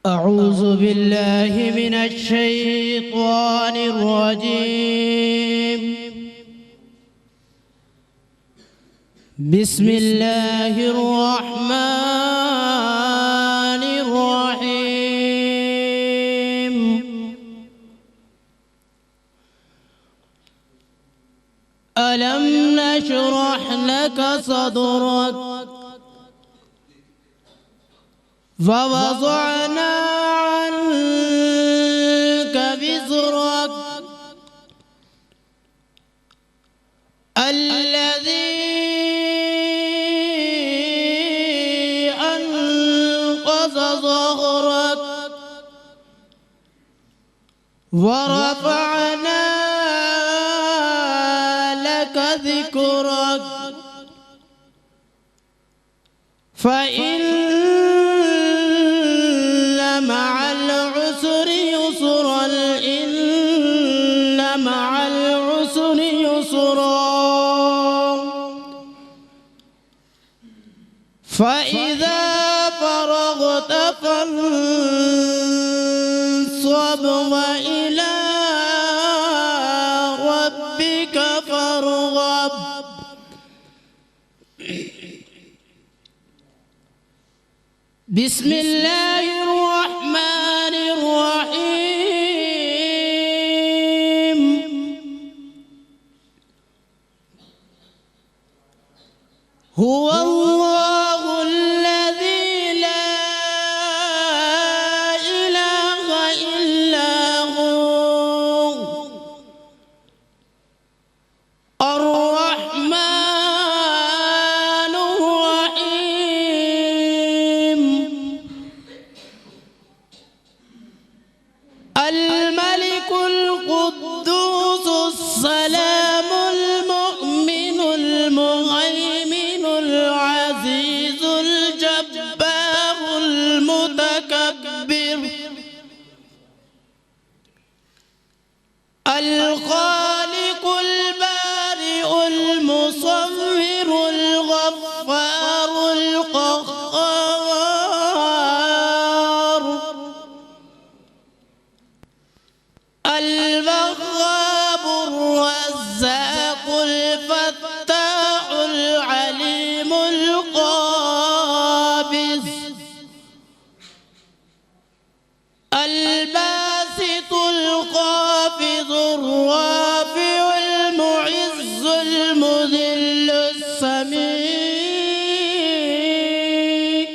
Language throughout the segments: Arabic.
أعوذ بالله من الشيطان الرجيم. بسم الله الرحمن الرحيم. ألم نشرح لك صدرك فوضعنا عنك وزرك الذي أنقض ظهرك ورفعنا لك ذكرك فإن مع العسر يسرا إن مع العسر يسرا فإذا فرغت فانصب وإلى ربك فارغب. بسم الله الرحمن الرحيم. هو الله الذي لا إله إلا هو الرحمن الرحيم الملك القدوس السلام المؤمن المهيمن العزيز الجبار المتكبر الخالق البارئ المصور الغفار القهار الوهاب الرزاق الفتاح العليم القابض الباسط الخافض الرافع المعز المذل السميع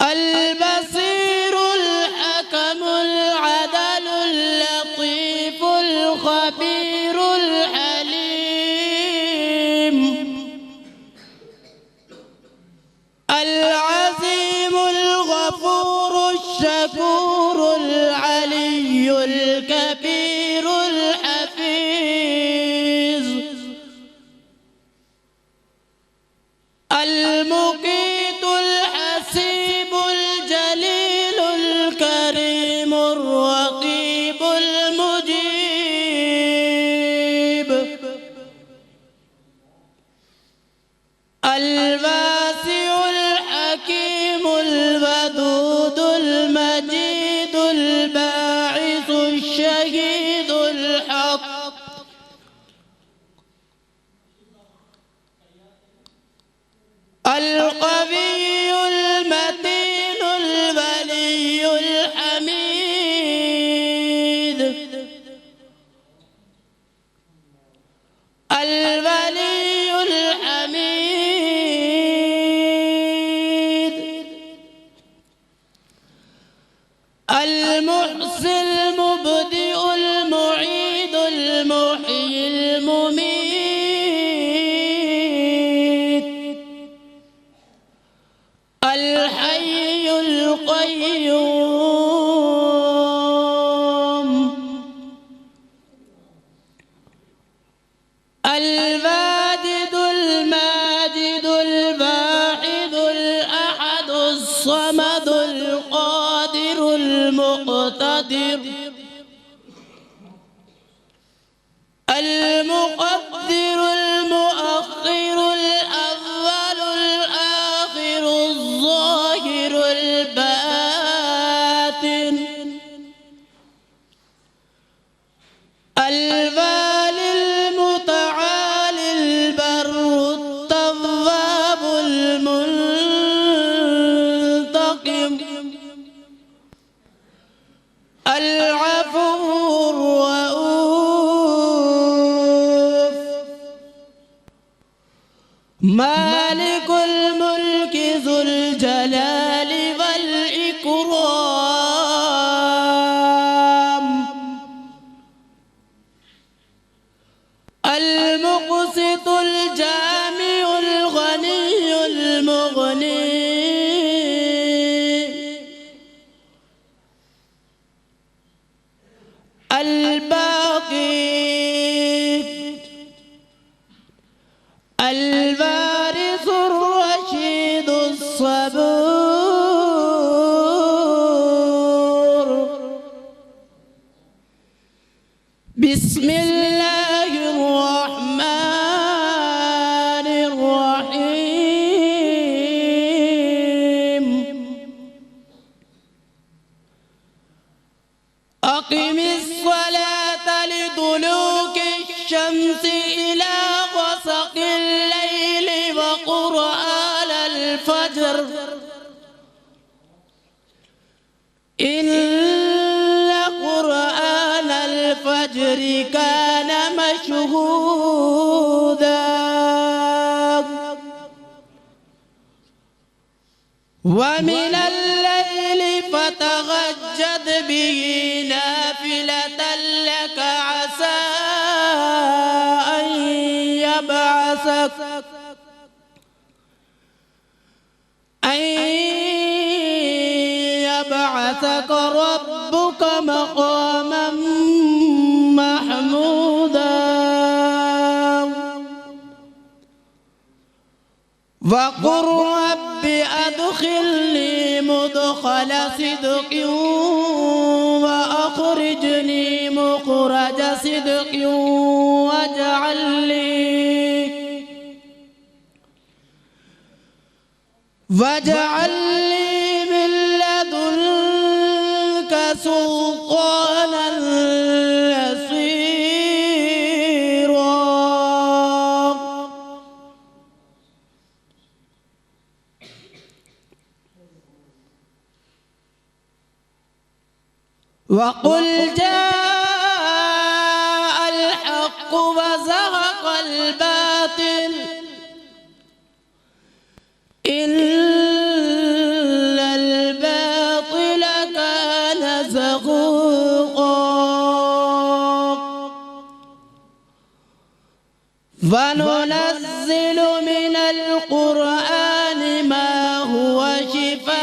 البصير الحكم العدل اللطيف الخبير الحليم العظيم الغفور الشكور العلي الكبير الحفيظ المقيت الحسيب الجليل الكريم الرقيب المجيب الواسع الحكيم الودود المجيد الباعث الشهيد الحق القوي المتين الولي الحميد الولي الحميد المحصي المبدئ المعيد المحيي المميت الحي القيوم الواجد الماجد الواحد الأحد الصمد القادر المقتدر المقدر المؤخر الأول الآخر الظاهر أقم الصلاة لدلوك الشمس إلى غسق الليل وقرآن الفجر إن قرآن الفجر كان مشهودا ومن الليل فتهجد به نافلة لك عسى أن يبعثك ربك مقاما محمودا وقل رب أدخلني مدخل صدق وأخرجني مخرج صدق واجعل لي من لدنك سلطانا نصيرا وقل جاء الحق وزهق الباطل إن الباطل كان زهوقا وننزل من القرآن ما هو شفاء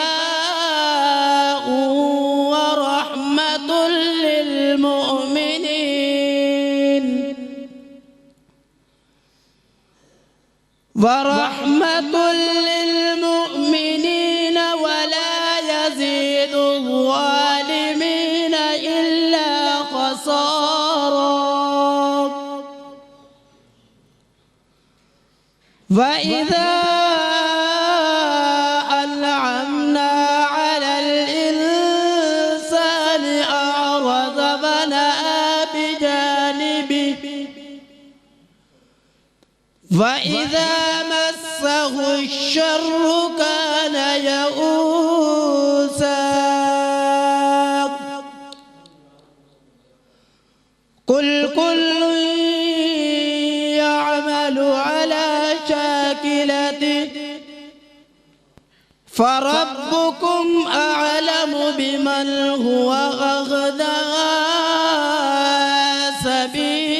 ورحمة للمؤمنين ولا يزيد الظالمين إلا خسارا وإذا أنعمنا على الإنسان أعرض ونأى بجانبه وإذا مسه الشر كان يئوسا قل كل يعمل على شاكلته فربكم أعلم بمن هو أهدى سبيلا.